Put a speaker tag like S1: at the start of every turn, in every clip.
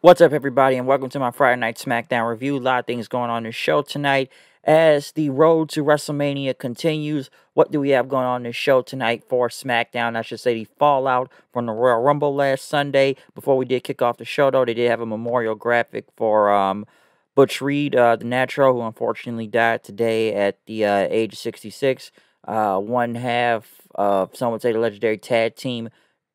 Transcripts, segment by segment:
S1: What's up, everybody, and welcome to my Friday Night SmackDown review. A lot of things going on in the show tonight. As the road to WrestleMania continues, what do we have going on in the show tonight for SmackDown? I should say the fallout from the Royal Rumble last Sunday. Before we did kick off the show, though, they did have a memorial graphic for Butch Reed, the Natural, who unfortunately died today at the age of 66. One half of, some would say, the legendary tag team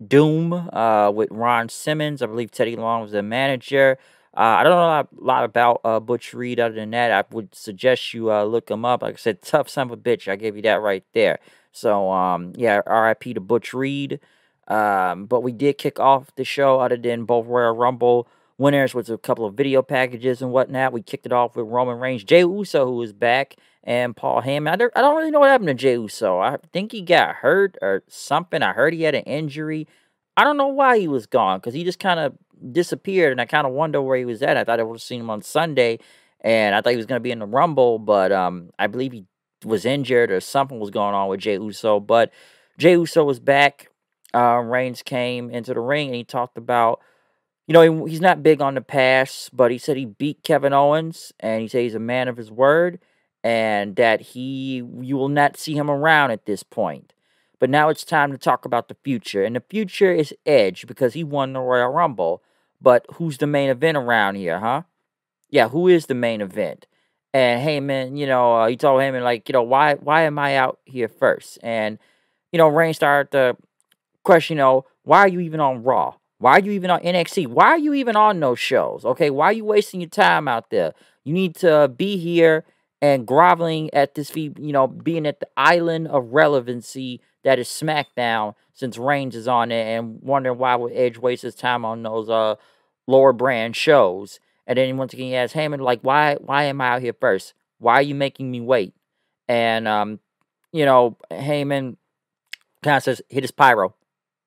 S1: Doom with Ron Simmons. I believe Teddy Long was the manager. I don't know a lot about Butch Reed other than that. I would suggest you look him up. Like I said, tough son of a bitch. I gave you that right there. So, yeah, RIP to Butch Reed. But we did kick off the show other than both Royal Rumble winners with a couple of video packages and whatnot. We kicked it off with Roman Reigns, Jey Uso, who was back, and Paul Heyman. I don't really know what happened to Jey Uso. I think he got hurt or something. I heard he had an injury. I don't know why he was gone because he just kind of disappeared, and I kind of wonder where he was at. I thought I would have seen him on Sunday, and I thought he was going to be in the Rumble, but I believe he was injured or something was going on with Jey Uso. But Jey Uso was back. Reigns came into the ring, and he talked about, he's not big on the past, but he said he beat Kevin Owens, and he said he's a man of his word, and that you will not see him around at this point. But now it's time to talk about the future. And the future is Edge because he won the Royal Rumble. But who's the main event around here, huh? Yeah, who is the main event? And Heyman, he told Heyman, like, why am I out here first? And, Reigns started to question, why are you even on Raw? Why are you even on NXT? Why are you even on those shows? Okay, why are you wasting your time out there? You need to be here and groveling at this feet, being at the island of relevancy that is SmackDown since Reigns is on it, and wondering why would Edge waste his time on those lower brand shows. And then once again he asks Heyman, like, why am I out here first? Why are you making me wait? And Heyman kind of says, hit his pyro.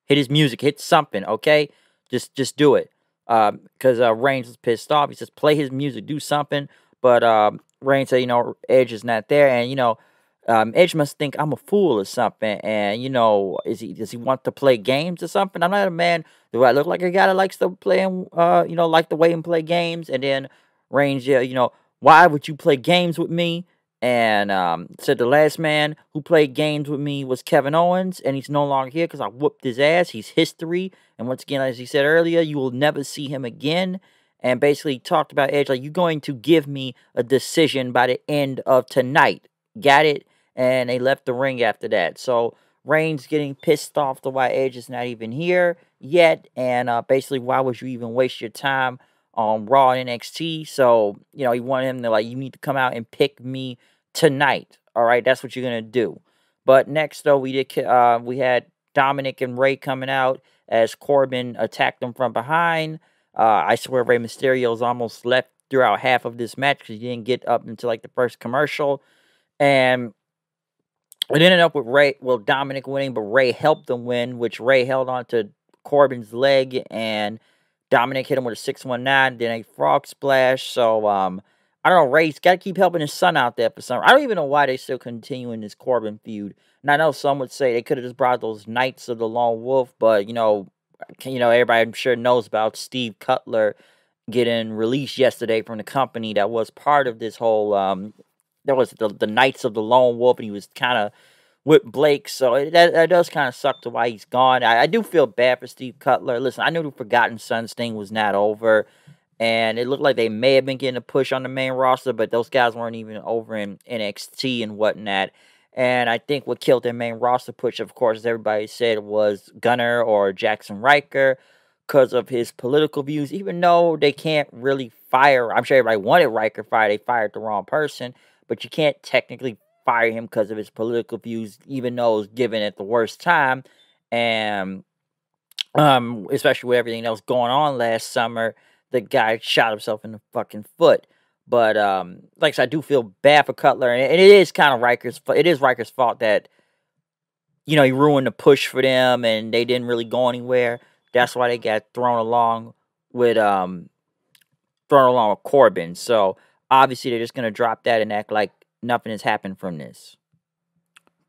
S1: Hit his music, hit something, okay? Just do it. Because Reigns was pissed off. He says, play his music, do something. But Reigns said, Edge is not there. And, Edge must think I'm a fool or something. And, does he want to play games or something? I'm not a man. Do I look like a guy that likes to play, like the way and play games? And then Reigns, why would you play games with me? And said the last man who played games with me was Kevin Owens, and he's no longer here because I whooped his ass. He's history. And once again, as he said earlier, you will never see him again. And basically talked about Edge, like, you're going to give me a decision by the end of tonight. Got it? And they left the ring after that. So Reigns getting pissed off to why Edge is not even here yet. And basically, why would you even waste your time on Raw and NXT? So, he wanted him to, like, you need to come out and pick me tonight. All right, that's what you're gonna do. But next, though, we had Dominic and Ray coming out as Corbin attacked them from behind. I swear Rey Mysterio's almost left throughout half of this match because he didn't get up until like the first commercial, and it ended up with Dominic winning, but Ray helped them win, which Ray held on to Corbin's leg, and Dominic hit him with a 619, then a frog splash. So, I don't know, Ray's got to keep helping his son out there for some. I don't even know why they still continuing this Corbin feud. And I know some would say they could have just brought those Knights of the Lone Wolf, but everybody I'm sure knows about Steve Cutler getting released yesterday from the company that was part of this whole that was the Knights of the Lone Wolf, and he was kind of with Blake, so that does kind of suck to why he's gone. I do feel bad for Steve Cutler. Listen, I knew the Forgotten Sons thing was not over, and it looked like they may have been getting a push on the main roster, but those guys weren't even over in NXT and whatnot. And I think what killed their main roster push, of course, as everybody said, was Gunner or Jackson Riker because of his political views. Even though they can't really fire, I'm sure everybody wanted Riker fired, they fired the wrong person, but you can't technically fire him because of his political views, even though it was given at the worst time. And especially with everything that was going on last summer, the guy shot himself in the fucking foot. But like I said, I do feel bad for Cutler, and it is kind of Riker's fault that he ruined the push for them, and they didn't really go anywhere. That's why they got with thrown along with Corbin. So obviously they're just gonna drop that and act like nothing has happened from this.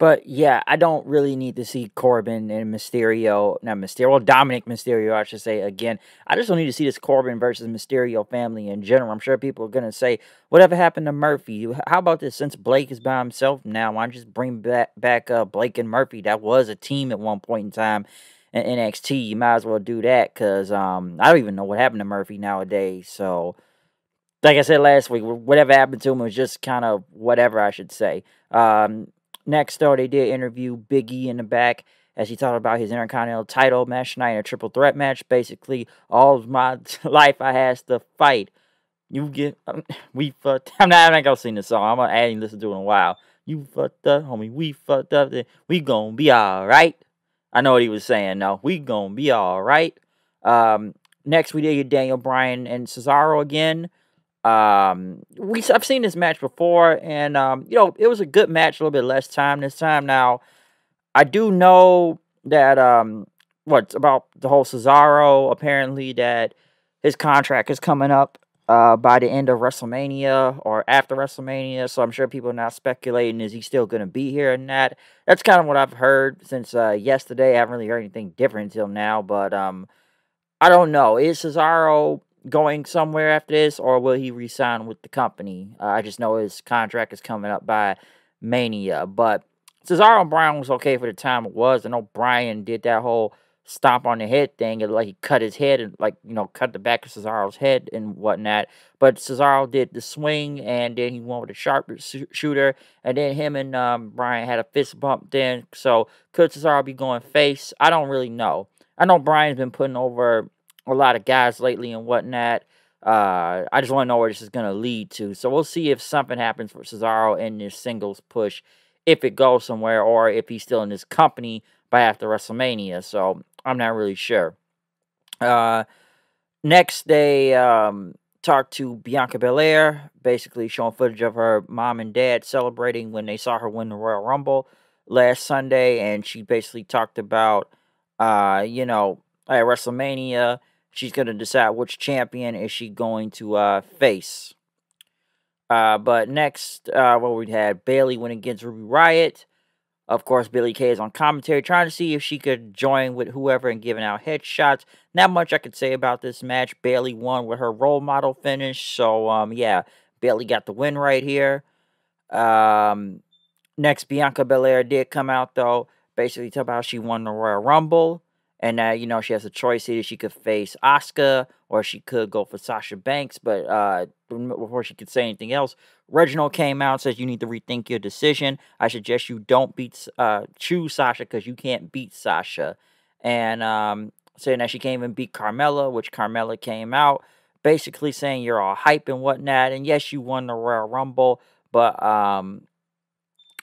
S1: But yeah, I don't really need to see Corbin and Mysterio, not Mysterio, well, Dominic Mysterio, I should say, again. I just don't need to see this Corbin versus Mysterio family in general. I'm sure people are going to say, whatever happened to Murphy? How about this? Since Blake is by himself now, why don't you just bring back Blake and Murphy? That was a team at one point in time in NXT. You might as well do that because I don't even know what happened to Murphy nowadays. So, like I said last week, whatever happened to him was just kind of whatever, I should say. Next, though, they did interview Big E in the back as he talked about his Intercontinental title match tonight in a triple threat match. Basically, all of my life I has to fight. You get, we fucked. I'm not gonna sing the song. I'm gonna add and listen to it in a while. You fucked up, homie. We fucked up. We gonna be all right. I know what he was saying. No, we gonna be all right. Next, we did get Daniel Bryan and Cesaro again. I've seen this match before, and it was a good match. A little bit less time this time. Now, I do know that what's about the whole Cesaro. Apparently, that his contract is coming up by the end of WrestleMania or after WrestleMania. So I'm sure people are now speculating, is he still going to be here? And that's kind of what I've heard since yesterday. I haven't really heard anything different until now, but I don't know. Is Cesaro going somewhere after this, or will he resign with the company? I just know his contract is coming up by Mania. But Cesaro and Bryan was okay for the time it was. I know Bryan did that whole stomp on the head thing, and like he cut his head and cut the back of Cesaro's head and whatnot. But Cesaro did the swing, and then he went with a sharp shooter, and then him and Bryan had a fist bump. Then so could Cesaro be going face? I don't really know. I know Bryan's been putting over a lot of guys lately and whatnot. I just want to know where this is going to lead to. So we'll see if something happens for Cesaro in this singles push, if it goes somewhere, or if he's still in this company by after WrestleMania. So I'm not really sure. Next, they talked to Bianca Belair, basically showing footage of her mom and dad celebrating when they saw her win the Royal Rumble last Sunday, and she basically talked about, at WrestleMania, she's going to decide which champion is she going to face. But next, we had Bayley win against Ruby Riott. Of course, Billie Kay is on commentary, trying to see if she could join with whoever and giving out headshots. Not much I could say about this match. Bayley won with her role model finish. So, yeah, Bayley got the win right here. Next, Bianca Belair did come out, though. Basically, talk about how she won the Royal Rumble. And, she has a choice either she could face Asuka or she could go for Sasha Banks. But before she could say anything else, Reginald came out and says you need to rethink your decision. I suggest you don't choose Sasha because you can't beat Sasha. And saying that she can't even beat Carmella, which Carmella came out basically saying you're all hype and whatnot. And yes, you won the Royal Rumble, but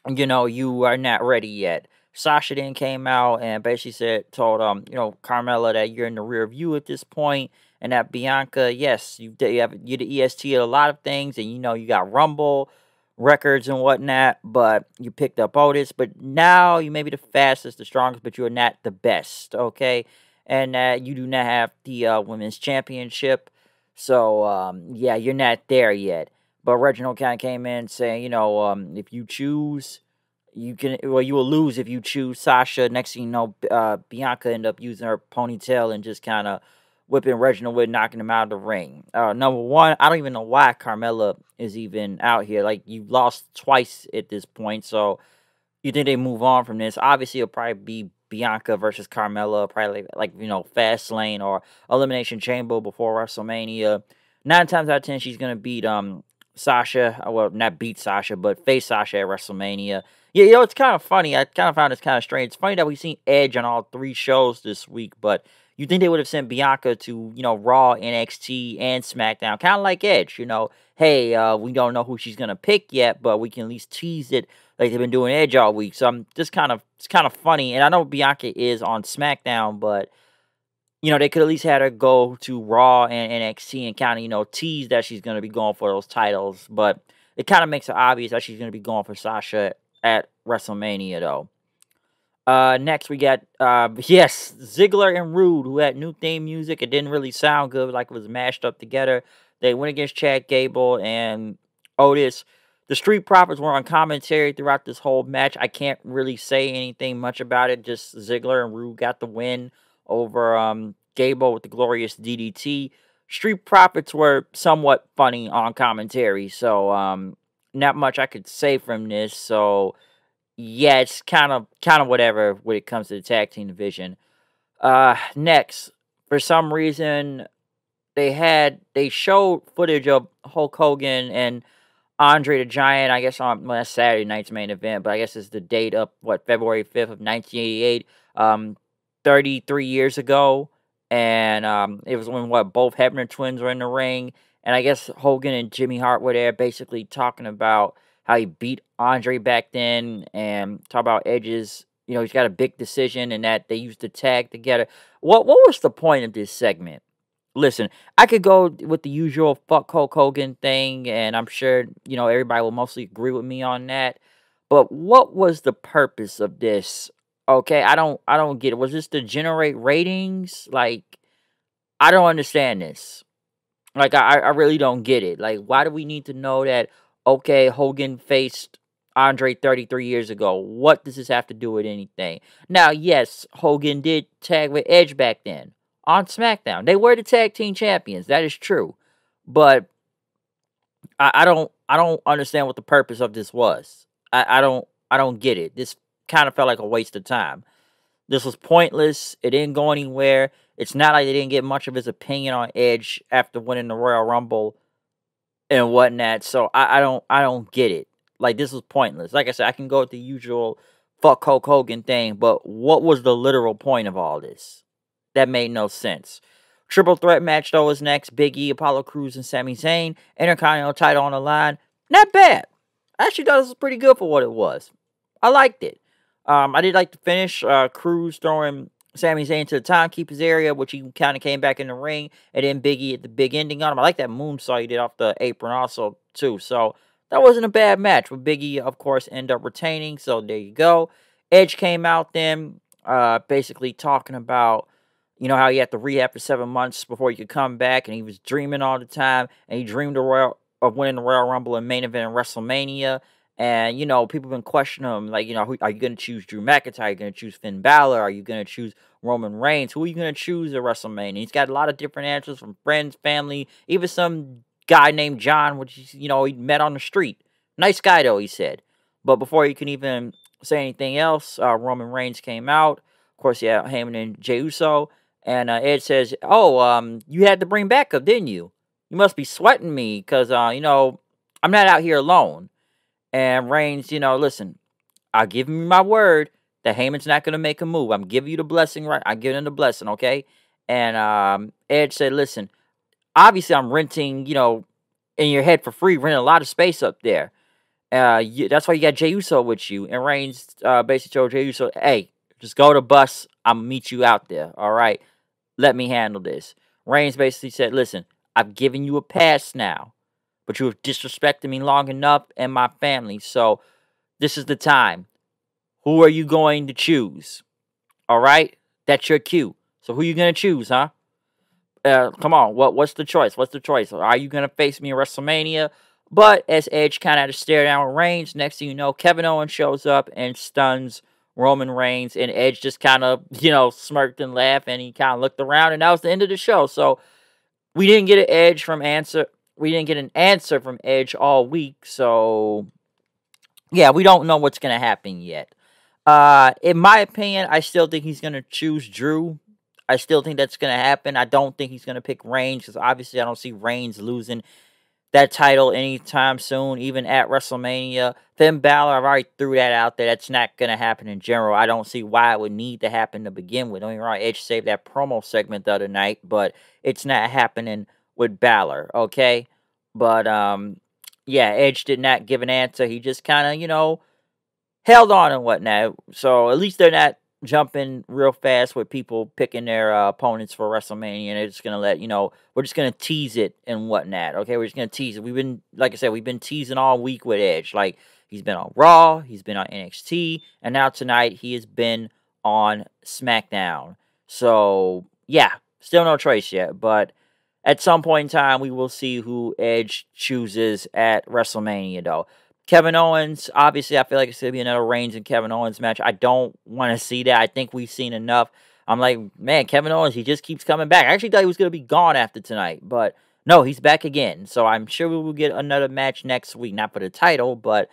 S1: you are not ready yet. Sasha then came out and basically told Carmella that you're in the rear view at this point, and that Bianca, yes, you're the EST at a lot of things, and you got Rumble records and whatnot, but you picked up Otis, but now you may be the fastest, the strongest, but you're not the best, okay? And that you do not have the women's championship, so yeah, you're not there yet. But Reginald kind of came in saying, if you choose, you will lose if you choose Sasha. Next thing you know, Bianca ended up using her ponytail and just kind of whipping Reginald with, knocking him out of the ring. Number one, I don't even know why Carmella is even out here. Like, you lost twice at this point, so you think they move on from this. Obviously, it'll probably be Bianca versus Carmella, probably like Fastlane or Elimination Chamber before WrestleMania. 9 times out of 10, she's going to beat Sasha. Well, not beat Sasha, but face Sasha at WrestleMania. Yeah, it's kind of funny. I kind of found this kind of strange. It's funny that we've seen Edge on all 3 shows this week, but you think they would have sent Bianca to, Raw, NXT, and SmackDown. Kind of like Edge, hey, we don't know who she's going to pick yet, but we can at least tease it like they've been doing Edge all week. So it's kind of funny. And I know Bianca is on SmackDown, but, they could at least had her go to Raw and NXT and kind of, tease that she's going to be going for those titles. But it kind of makes it obvious that she's going to be going for Sasha at WrestleMania, though. Next, we got, Ziggler and Rude, who had new theme music. It didn't really sound good, like it was mashed up together. They went against Chad Gable and Otis. The Street Profits were on commentary throughout this whole match. I can't really say anything much about it. Just Ziggler and Rude got the win over Gable with the glorious DDT. Street Profits were somewhat funny on commentary, so not much I could say from this. So yeah, it's kind of whatever when it comes to the tag team division. Next, for some reason, they showed footage of Hulk Hogan and Andre the Giant, I guess on well, that's Saturday night's main event, but I guess it's the date of what February 5th of 1988, 33 years ago, and it was when what both Hebner twins were in the ring, and I guess Hogan and Jimmy Hart were there, basically talking about how he beat Andre back then, and talk about Edge's. He's got a big decision, and that they used to tag together. What was the point of this segment? Listen, I could go with the usual fuck Hulk Hogan thing, and I'm sure, everybody will mostly agree with me on that. But what was the purpose of this? Okay, I don't get it. Was this to generate ratings? Like, I don't understand this. Like, I really don't get it. Like, why do we need to know that, okay, Hogan faced Andre 33 years ago? What does this have to do with anything? Now, yes, Hogan did tag with Edge back then on SmackDown. They were the tag team champions. That is true. But I don't understand what the purpose of this was. I don't get it. This kind of felt like a waste of time. This was pointless. It didn't go anywhere. It's not like they didn't get much of his opinion on Edge after winning the Royal Rumble and whatnot. So I don't get it. Like, this was pointless. Like I said, I can go with the usual fuck Hulk Hogan thing, but what was the literal point of all this? That made no sense. Triple threat match though was next. Big E, Apollo Crews, and Sami Zayn. Intercontinental title on the line. Not bad. I actually thought this was pretty good for what it was. I liked it. I did like the finish. Crews throwing Sami Zayn to the timekeeper's area, which he kind of came back in the ring, and then Big E at the big ending on him. I like that moonsault he did off the apron also too. So that wasn't a bad match. But Big E, of course, ended up retaining. So there you go. Edge came out then, basically talking about how he had to rehab for 7 months before he could come back, and he was dreaming all the time, and he dreamed of winning the Royal Rumble and main event in WrestleMania. And, people have been questioning him, like, are you going to choose Drew McIntyre? Are you going to choose Finn Balor? Are you going to choose Roman Reigns? Who are you going to choose at WrestleMania? He's got a lot of different answers from friends, family, even some guy named John, which, he met on the street. Nice guy, though, he said. But before he can even say anything else, Roman Reigns came out. Of course, yeah, Heyman and Jey Uso. And Ed says, oh, you had to bring backup, didn't you? You must be sweating me because, I'm not out here alone. And Reigns, listen, I'll give you my word that Heyman's not going to make a move. I'm giving you the blessing, right? I'm giving him the blessing, okay? And Ed said, listen, obviously I'm renting, in your head for free, renting a lot of space up there. That's why you got Jey Uso with you. And Reigns basically told Jey Uso, hey, just go to bus. I'm going to meet you out there, all right? Let me handle this. Reigns basically said, listen, I've given you a pass now, but you have disrespected me long enough and my family, so this is the time. Who are you going to choose? All right? That's your cue. So who are you going to choose, huh? Come on, what's the choice? What's the choice? Are you going to face me in WrestleMania? But as Edge kind of had to stare down with Reigns, next thing you know, Kevin Owens shows up and stuns Roman Reigns, and Edge just kind of, smirked and laughed, and he kind of looked around, and that was the end of the show. So we didn't get an answer from Edge all week, so yeah, we don't know what's gonna happen yet. In my opinion, I still think he's gonna choose Drew. I still think that's gonna happen. I don't think he's gonna pick Reigns because obviously I don't see Reigns losing that title anytime soon, even at WrestleMania. Finn Balor, I've already threw that out there. That's not going to happen in general. I don't see why it would need to happen to begin with. Don't get me wrong, Edge saved that promo segment the other night, but it's not happening with Balor, okay? But, yeah, Edge did not give an answer. He just kind of, held on and whatnot. So at least they're not jumping real fast with people picking their opponents for WrestleMania, and they're just gonna we're just gonna tease it and whatnot. Okay, we're just gonna tease it. Like I said, we've been teasing all week with Edge. Like, he's been on Raw, he's been on NXT, and now tonight he has been on SmackDown. So yeah, still no choice yet, but at some point in time we will see who Edge chooses at WrestleMania though. Kevin Owens, obviously, I feel like it's going to be another Reigns and Kevin Owens match. I don't want to see that. I think we've seen enough. I'm like, man, Kevin Owens, he just keeps coming back. I actually thought he was going to be gone after tonight, but no, he's back again. So I'm sure we will get another match next week. Not for the title, but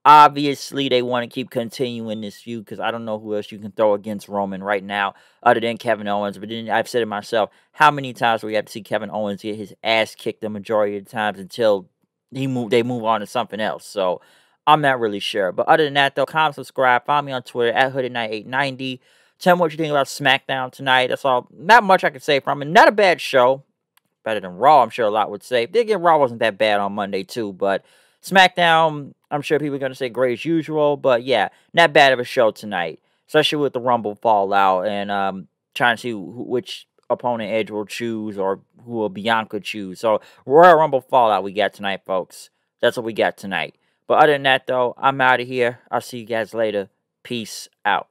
S1: obviously they want to keep continuing this feud because I don't know who else you can throw against Roman right now other than Kevin Owens. But then I've said it myself, how many times do we have to see Kevin Owens get his ass kicked the majority of the times until they move on to something else. So I'm not really sure. But other than that, though, comment, subscribe, follow me on Twitter at HoodedKnight890. Tell me what you think about SmackDown tonight. That's all. Not much I can say from it. Not a bad show. Better than Raw, I'm sure a lot would say. Then again, Raw wasn't that bad on Monday, too. But SmackDown, I'm sure people are going to say great as usual. But yeah, not bad of a show tonight. Especially with the Rumble fallout and trying to see which opponent Edge will choose or who will Bianca choose. So, Royal Rumble fallout we got tonight, folks. That's what we got tonight. But other than that, though, I'm out of here. I'll see you guys later. Peace out.